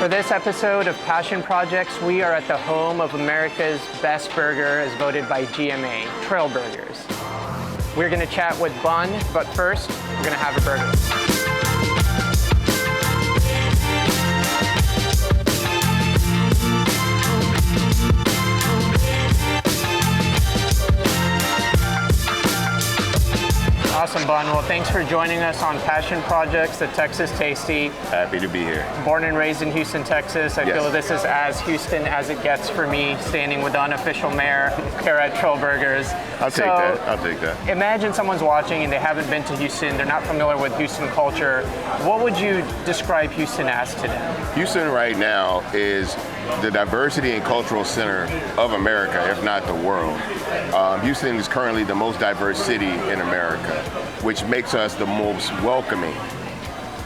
For this episode of Passion Projects, we are at the home of America's best burger as voted by GMA, Trill Burgers. We're going to chat with Bun, but first, we're going to have a burger. Awesome, Bun. Well, thanks for joining us on Passion Projects, the Texas Tasty. Happy to be here. Born and raised in Houston, Texas. I feel this is as Houston as it gets for me, standing with the unofficial mayor here at Trill Burgers. I'll take that. Imagine someone's watching and they haven't been to Houston, they're not familiar with Houston culture. What would you describe Houston as to them? Houston right now is the diversity and cultural center of America, if not the world. Houston is currently the most diverse city in America, which makes us the most welcoming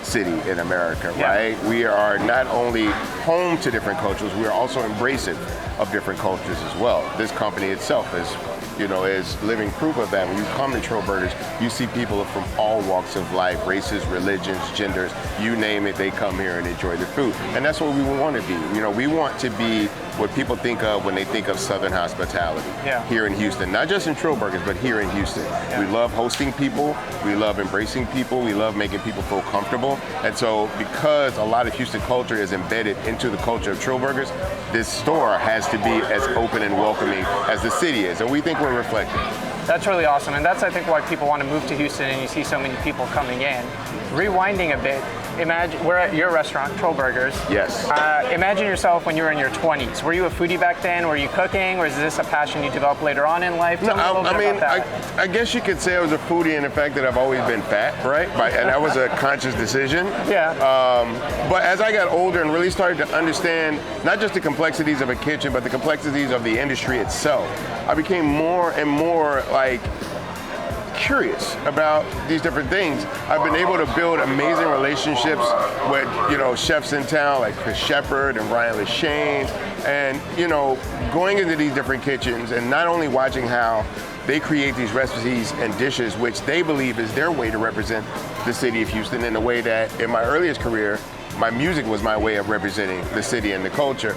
city in America, right? We are not only home to different cultures, we are also embracing of different cultures as well. This company itself is living proof of that. When you come to Trill Burgers, you see people from all walks of life, races, religions, genders, you name it, they come here and enjoy the food. And that's what we want to be. We want to be what people think of when they think of Southern hospitality here in Houston. Not just in Trill Burgers, but here in Houston. We love hosting people, we love embracing people, we love making people feel comfortable. And so because a lot of Houston culture is embedded into the culture of Trill Burgers, this store has to be as open and welcoming as the city is. And we think we're reflecting. That's really awesome. And that's, I think, why people want to move to Houston and you see so many people coming in. Rewinding a bit, imagine we're at your restaurant, Trill Burgers. Yes. Imagine yourself when you were in your 20s. Were you a foodie back then? Were you cooking? Or is this a passion you developed later on in life? Tell me a little bit about that. I guess you could say I was a foodie in the fact that I've always been fat, right? And that was a conscious decision. Yeah. But as I got older and really started to understand not just the complexities of a kitchen, but the complexities of the industry itself, I became more and more curious about these different things. I've been able to build amazing relationships with, chefs in town like Chris Shepard and Ryan LaShane, and, going into these different kitchens and not only watching how they create these recipes and dishes which they believe is their way to represent the city of Houston in a way that in my earliest career, my music was my way of representing the city and the culture.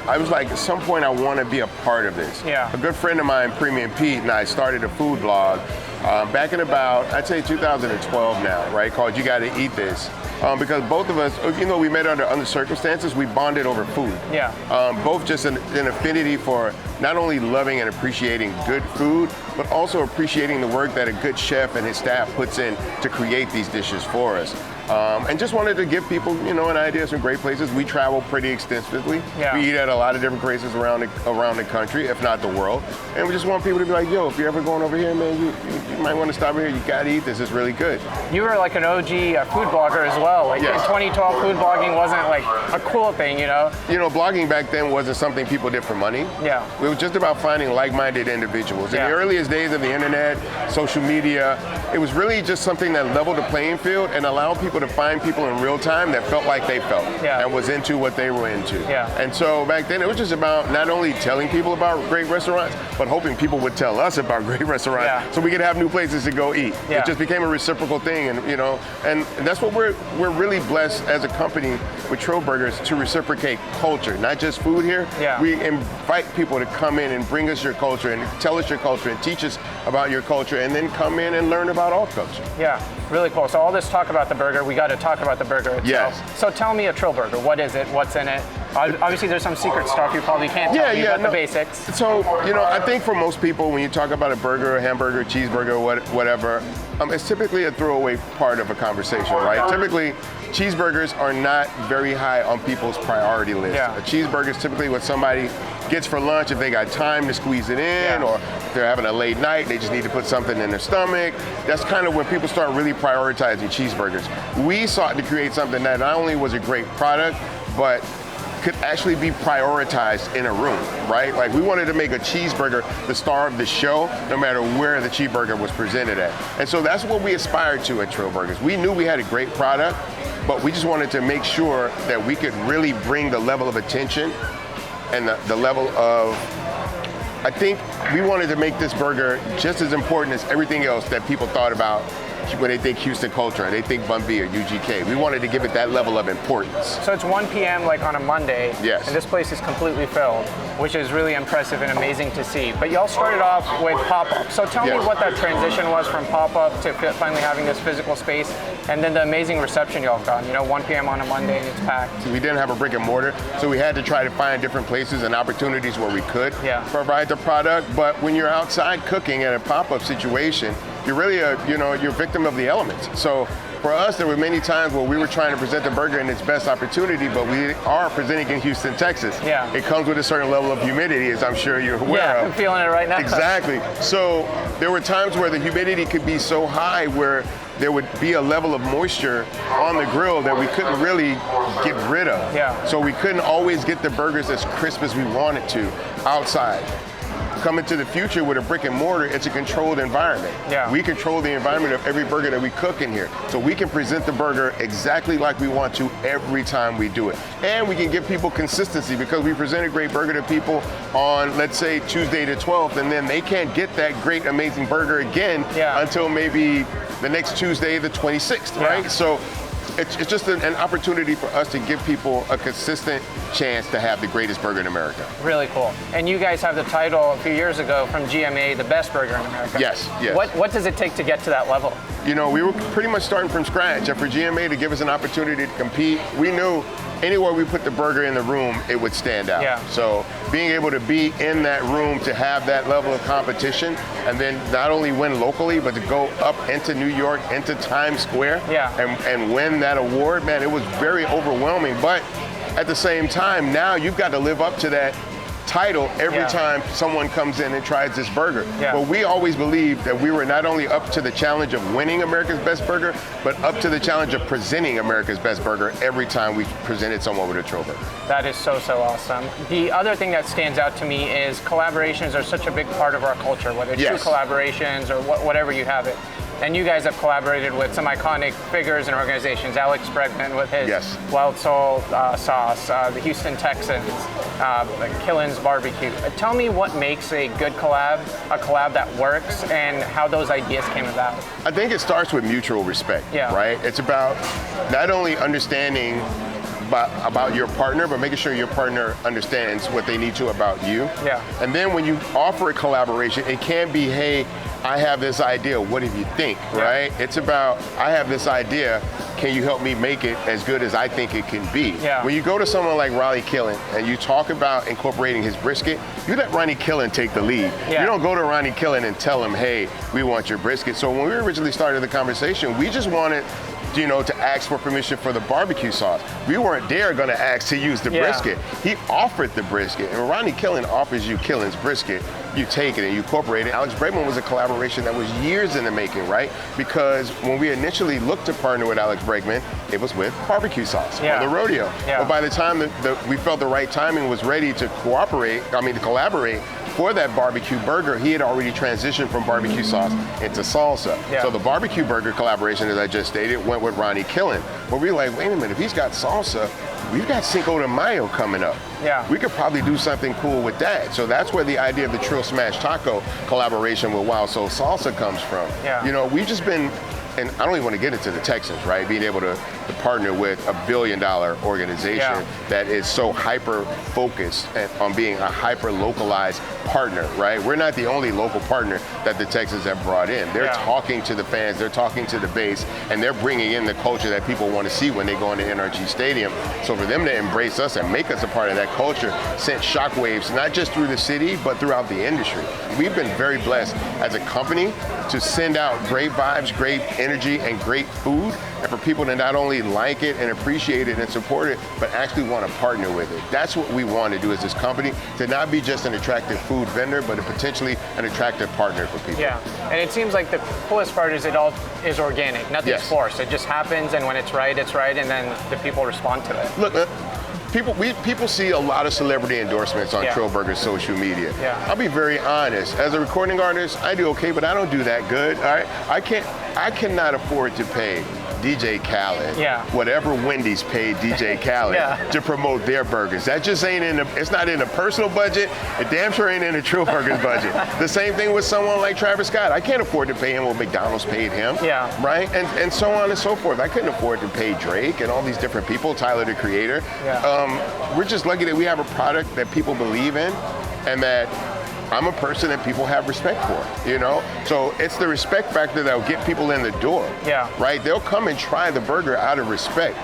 I was like, at some point I want to be a part of this. A good friend of mine, Premium Pete, and I started a food blog back in about, I'd say 2012 now, right, called You Gotta Eat This. Because both of us, even though we met under circumstances, we bonded over food. Both just an affinity for not only loving and appreciating good food, but also appreciating the work that a good chef and his staff puts in to create these dishes for us. And just wanted to give people, an idea of some great places. We travel pretty extensively. We eat at a lot of different places around the country, if not the world. And we just want people to be like, yo, if you're ever going over here, man, you might want to stop here. You gotta eat this. It's really good. You were like an OG food blogger as well. Like in 2012, food blogging wasn't like a cool thing, blogging back then wasn't something people did for money. It was just about finding like-minded individuals. In the earliest days of the internet, social media, it was really just something that leveled the playing field and allowed people to find people in real time that felt like they felt and was into what they were into. And so back then it was just about not only telling people about great restaurants, but hoping people would tell us about great restaurants so we could have new places to go eat. It just became a reciprocal thing, and that's what we're really blessed as a company with Trill Burgers to reciprocate culture, not just food here. We invite people to come in and bring us your culture and tell us your culture and teach us about your culture and then come in and learn about all culture. Really cool. So all this talk about the burger, we got to talk about the burger itself. So tell me a Trill Burger. What is it? What's in it? Obviously there's some secret stuff you probably can't tell me, but the basics. So, I think for most people when you talk about a burger, a hamburger, cheeseburger, whatever, it's typically a throwaway part of a conversation, right? Typically, cheeseburgers are not very high on people's priority list. A cheeseburger is typically what somebody gets for lunch if they got time to squeeze it in, or if they're having a late night, they just need to put something in their stomach. That's kind of when people start really prioritizing cheeseburgers. We sought to create something that not only was a great product, but could actually be prioritized in a room, right? Like we wanted to make a cheeseburger the star of the show, no matter where the cheeseburger was presented at. And so that's what we aspired to at Trill Burgers. We knew we had a great product, but we just wanted to make sure that we could really bring the level of attention and the level of, I think we wanted to make this burger just as important as everything else that people thought about when they think Houston culture, and they think Bun B or UGK. We wanted to give it that level of importance. So it's 1 p.m. like on a Monday, Yes. and this place is completely filled, which is really impressive and amazing to see. But y'all started off with pop-up. So tell me Yes. what that transition was from pop-up to finally having this physical space, and then the amazing reception y'all have gotten. You know, 1 p.m. on a Monday and it's packed. We didn't have a brick and mortar, so we had to try to find different places and opportunities where we could provide the product. But when you're outside cooking at a pop-up situation, you're really you're a victim of the elements. So for us, there were many times where we were trying to present the burger in its best opportunity, but we are presenting in Houston, Texas. Yeah. It comes with a certain level of humidity, as I'm sure you're aware of. Yeah, I'm feeling it right now. Exactly. So there were times where the humidity could be so high where there would be a level of moisture on the grill that we couldn't really get rid of. Yeah. So we couldn't always get the burgers as crisp as we wanted to outside. Coming to the future with a brick and mortar, it's a controlled environment. Yeah. We control the environment of every burger that we cook in here. So we can present the burger exactly like we want to every time we do it. And we can give people consistency because we present a great burger to people on, let's say, Tuesday the 12th, and then they can't get that great, amazing burger again until maybe the next Tuesday, the 26th, right? So it's just an opportunity for us to give people a consistent chance to have the greatest burger in America. Really cool. And you guys have the title a few years ago from GMA, the best burger in America. Yes, yes. What does it take to get to that level? You know, we were pretty much starting from scratch, and for GMA to give us an opportunity to compete, we knew anywhere we put the burger in the room, it would stand out. Yeah. So being able to be in that room, to have that level of competition, and then not only win locally, but to go up into New York, into Times Square, and win that award, man, it was very overwhelming. But at the same time, now you've got to live up to that title every time someone comes in and tries this burger. But we always believed that we were not only up to the challenge of winning America's Best Burger, but up to the challenge of presenting America's Best Burger every time we presented someone with a Trill Burger. That is so awesome. The other thing that stands out to me is collaborations are such a big part of our culture, whether it's true collaborations or whatever you have it. And you guys have collaborated with some iconic figures and organizations. Alex Bregman with his Wild Soul sauce, the Houston Texans, Killen's Barbecue. Tell me what makes a good collab, a collab that works, and how those ideas came about. I think it starts with mutual respect, right? It's about not only understanding about your partner, but making sure your partner understands what they need to about you. And then when you offer a collaboration, it can be, hey, I have this idea, what do you think, right? It's about, I have this idea, can you help me make it as good as I think it can be? When you go to someone like Ronnie Killen and you talk about incorporating his brisket, you let Ronnie Killen take the lead. You don't go to Ronnie Killen and tell him, hey, we want your brisket. So when we originally started the conversation, we just wanted to ask for permission for the barbecue sauce. We weren't going to ask to use the brisket. He offered the brisket, and when Ronnie Killen offers you Killen's brisket, you take it and you incorporate it. Alex Bregman was a collaboration that was years in the making, right? Because when we initially looked to partner with Alex Bregman, it was with barbecue sauce for the rodeo. But by the time we felt the right timing was ready to collaborate for that barbecue burger, he had already transitioned from barbecue sauce into salsa. So the barbecue burger collaboration, as I just stated, went with Ronnie Killen. But we were like, wait a minute, if he's got salsa, we've got Cinco de Mayo coming up. We could probably do something cool with that. So that's where the idea of the Trill Smash Taco collaboration with Wild Soul Salsa comes from. You know, we've just been, and I don't even want to get into the Texans, right? Being able to partner with $1 billion organization that is so hyper-focused on being a hyper-localized partner, right? We're not the only local partner that the Texans have brought in. They're talking to the fans, they're talking to the base, and they're bringing in the culture that people want to see when they go into NRG Stadium. So for them to embrace us and make us a part of that culture sent shockwaves, not just through the city, but throughout the industry. We've been very blessed as a company to send out great vibes, great energy, and great food, and for people to not only like it and appreciate it and support it, but actually want to partner with it. That's what we want to do as this company, to not be just an attractive food vendor, but potentially an attractive partner for people. And it seems like the coolest part is it all is organic. Nothing's forced. It just happens, and when it's right, and then the people respond to it. Look, people see a lot of celebrity endorsements on Trill Burgers social media. I'll be very honest. As a recording artist, I do okay, but I don't do that good. All right, I cannot afford to pay DJ Khaled, Yeah. whatever Wendy's paid DJ Khaled Yeah. to promote their burgers. That just ain't it's not in a personal budget. It damn sure ain't in a Trill Burgers budget. The same thing with someone like Travis Scott. I can't afford to pay him what McDonald's paid him. Yeah. Right? And so on and so forth. I couldn't afford to pay Drake and all these different people, Tyler the Creator. Yeah. We're just lucky that we have a product that people believe in and that I'm a person that people have respect for, you know? So it's the respect factor that'll get people in the door, Yeah. right? They'll come and try the burger out of respect.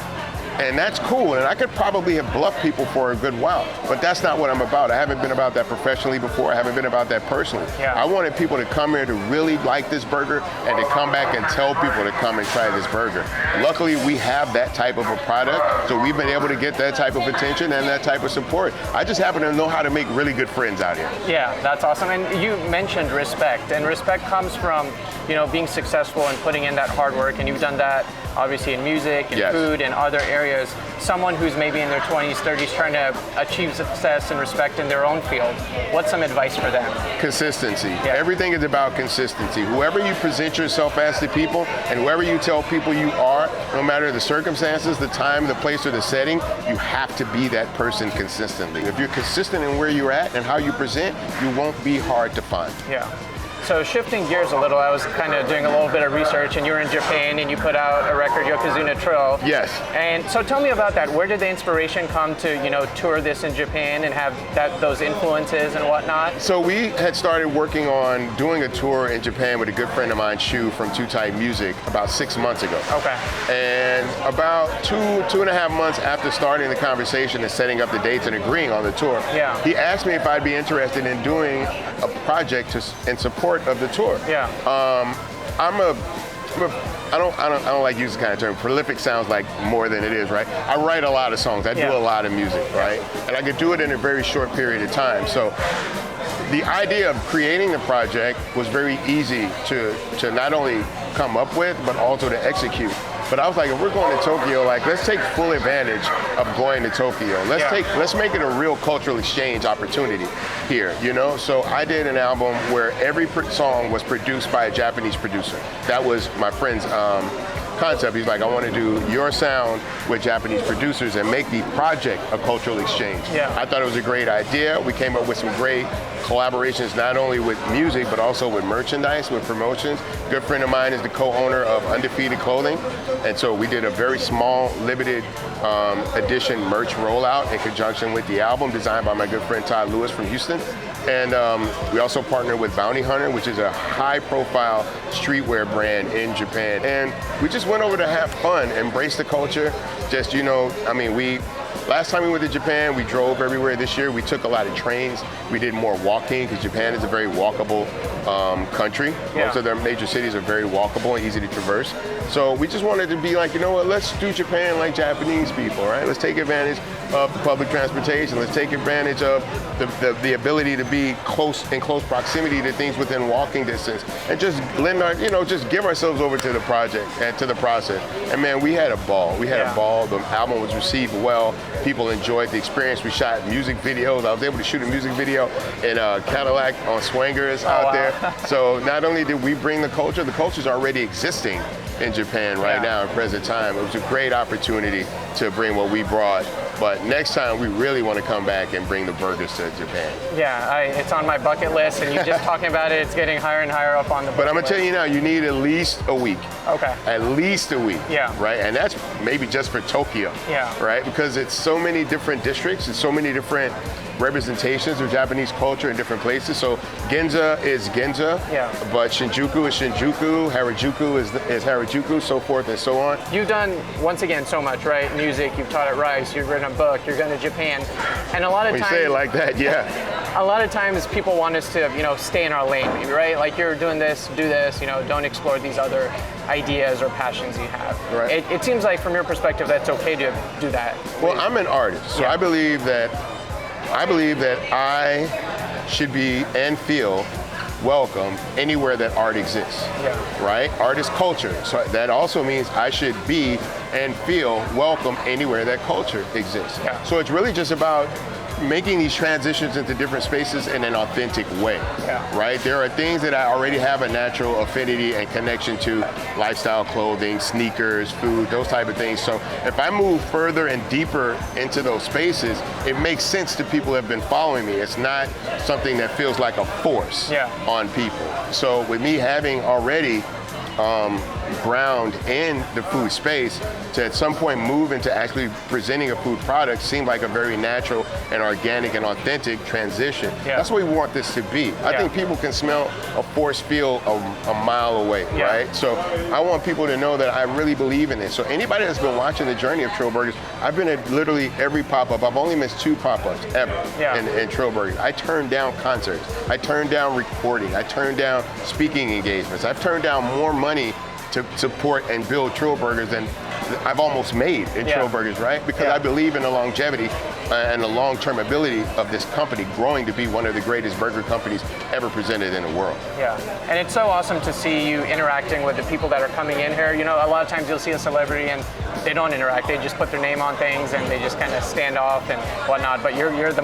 And that's cool, and I could probably have bluffed people for a good while, but that's not what I'm about. I haven't been about that professionally before. I haven't been about that personally. Yeah. I wanted people to come here to really like this burger and to come back and tell people to come and try this burger. Luckily, we have that type of a product, so we've been able to get that type of attention and that type of support. I just happen to know how to make really good friends out here. Yeah, that's awesome. And you mentioned respect, and respect comes from, you know, being successful and putting in that hard work, and you've done that obviously in music and Yes. food and other areas. Someone who's maybe in their 20s, 30s trying to achieve success and respect in their own field, what's some advice for them? Consistency. Yeah. Everything is about consistency. Whoever you present yourself as to people and whoever you tell people you are, no matter the circumstances, the time, the place, or the setting, you have to be that person consistently. If you're consistent in where you're at and how you present, you won't be hard to find. Yeah. So shifting gears a little, I was kind of doing a little bit of research, and you were in Japan and you put out a record, Yokozuna Trill. Yes. And so tell me about that. Where did the inspiration come to, you know, tour this in Japan and have those influences and whatnot? So we had started working on doing a tour in Japan with a good friend of mine, Shu, from Too Tight Music, about 6 months ago. Okay. And about two and a half months after starting the conversation and setting up the dates and agreeing on the tour, Yeah. he asked me if I'd be interested in doing a project in support of the tour. Yeah. I don't like using kind of term. Prolific sounds like more than it is, right? I write a lot of songs. I do Yeah. a lot of music, right? And I could do it in a very short period of time. So the idea of creating the project was very easy to not only come up with, but also to execute. But I was like, if we're going to Tokyo, like, let's take full advantage of going to Tokyo. Let's make it a real cultural exchange opportunity here, you know? So I did an album where every song was produced by a Japanese producer. That was my friend's concept. He's like, I want to do your sound with Japanese producers and make the project a cultural exchange. Yeah. I thought it was a great idea. We came up with some great collaborations, not only with music, but also with merchandise, with promotions. A good friend of mine is the co-owner of Undefeated Clothing. And so we did a very small, limited edition merch rollout in conjunction with the album, designed by my good friend Todd Lewis from Houston. And we also partnered with Bounty Hunter, which is a high-profile streetwear brand in Japan. And we just went over to have fun, embrace the culture. Just, you know, I mean, last time we went to Japan, we drove everywhere. This year, we took a lot of trains. We did more walking, because Japan is a very walkable country. Yeah. Most of their major cities are very walkable and easy to traverse. So we just wanted to be like, you know what, let's do Japan like Japanese people, right? Let's take advantage of public transportation. Let's take advantage of the ability to be in close proximity to things within walking distance, and just lend our, you know, just give ourselves over to the project and to the process. And man, we had a ball. We had a ball. The album was received well. People enjoyed the experience. We shot music videos. I was able to shoot a music video in a Cadillac on Swangers out there. So not only did we bring the culture's already existing in Japan right now in present time. It was a great opportunity to bring what we brought. But next time, we really want to come back and bring the burgers to Japan. Yeah, it's on my bucket list, and you just talking about it, it's getting higher and higher up on the bucket But I'm going to list. tell you now, you need at least a week. Okay. At least a week. Yeah. Right? And that's maybe just for Tokyo. Yeah. Right? Because it's so many different districts and so many different representations of Japanese culture in different places. So Ginza is Ginza, but Shinjuku is Shinjuku, Harajuku is Harajuku, so forth and so on. You've done, once again, so much, right? Music, you've taught at Rice, you've written a book, you're going to Japan. And a lot of When times... you say it like that, a lot of times people want us to, you know, stay in our lane, maybe, right? Like, you're doing this, do this, you know, don't explore these other ideas or passions you have. Right. It seems like, from your perspective, that's okay to do that. Well, I'm an artist, so I believe that I should be and feel welcome anywhere that art exists, right? Art is culture, so that also means I should be and feel welcome anywhere that culture exists. So it's really just about making these transitions into different spaces in an authentic way, right? There are things that I already have a natural affinity and connection to, lifestyle clothing, sneakers, food, those type of things. So if I move further and deeper into those spaces, it makes sense to people who have been following me. It's not something that feels like a force on people. So with me having already ground in the food space, to at some point move into actually presenting a food product seemed like a very natural and organic and authentic transition. That's what we want this to be. I think people can smell a force field a mile away, right? So I want people to know that I really believe in this. So anybody that's been watching the journey of Trill Burgers, I've been at literally every pop-up. I've only missed 2 pop-ups ever in Trill Burgers. I turned down concerts. I turned down recording. I turned down speaking engagements. I've turned down more money to support and build Trill Burgers than I've almost made in Trill Burgers, right? Because I believe in the longevity and the long-term ability of this company growing to be one of the greatest burger companies ever presented in the world. And it's so awesome to see you interacting with the people that are coming in here. You know, a lot of times you'll see a celebrity and they don't interact. They just put their name on things and they just kind of stand off and whatnot. But you're the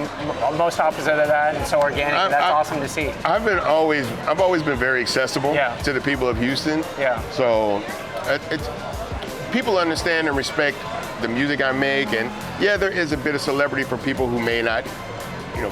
most opposite of that, and so organic. That's awesome to see. I've always been very accessible to the people of Houston. So people understand and respect the music I make, and there is a bit of celebrity for people who may not,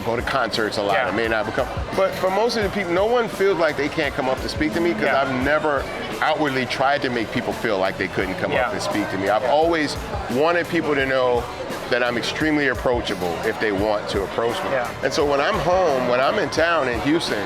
go to concerts a lot and may not become. But for most of the people, no one feels like they can't come up to speak to me, because I've never outwardly tried to make people feel like they couldn't come up and speak to me. I've always wanted people to know that I'm extremely approachable if they want to approach me. And so when I'm home, when I'm in town in Houston,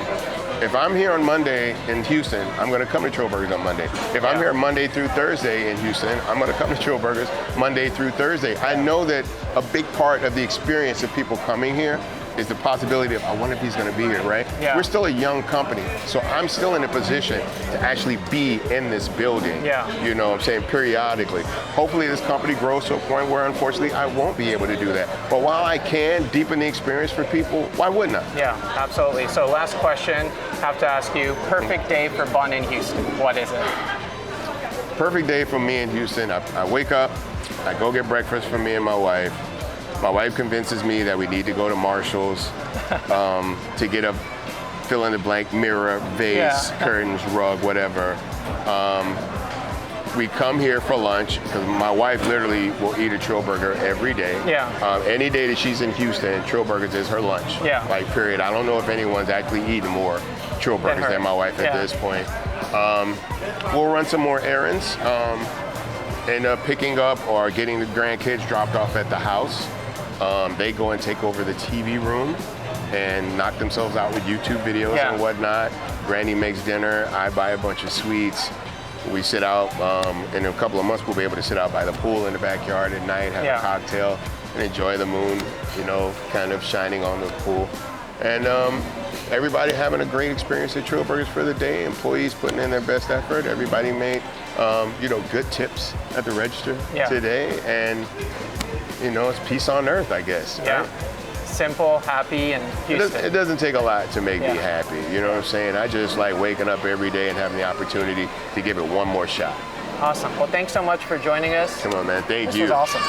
if I'm here on Monday in Houston, I'm going to come to Trill Burgers on Monday. If I'm here Monday through Thursday in Houston, I'm going to come to Trill Burgers Monday through Thursday. I know that a big part of the experience of people coming here is the possibility of, I wonder if he's going to be here, right? We're still a young company, so I'm still in a position to actually be in this building, you know what I'm saying, periodically. Hopefully this company grows to a point where, unfortunately, I won't be able to do that. But while I can deepen the experience for people, why wouldn't I? Absolutely. So last question, have to ask you, perfect day for Bun in Houston, what is it? Perfect day for me in Houston, I wake up, I go get breakfast for me and my wife. My wife convinces me that we need to go to Marshall's to get a fill-in-the-blank mirror, vase, curtains, rug, whatever. We come here for lunch, because my wife literally will eat a Trill Burger every day. Any day that she's in Houston, Trill Burgers is her lunch. Like, period. I don't know if anyone's actually eaten more Trill Burgers than my wife at this point. We'll run some more errands. End up picking up or getting the grandkids dropped off at the house. They go and take over the TV room and knock themselves out with YouTube videos and whatnot. Granny makes dinner, I buy a bunch of sweets. We sit out, in a couple of months we'll be able to sit out by the pool in the backyard at night, have a cocktail, and enjoy the moon, kind of shining on the pool. And everybody having a great experience at Trill Burgers for the day, employees putting in their best effort, everybody made good tips at the register today, and it's peace on earth, I guess. Right? Simple, happy, and Houston. It doesn't take a lot to make me happy, you know what I'm saying? I just like waking up every day and having the opportunity to give it one more shot. Awesome. Well, thanks so much for joining us. Come on, man. Thank you. This was awesome.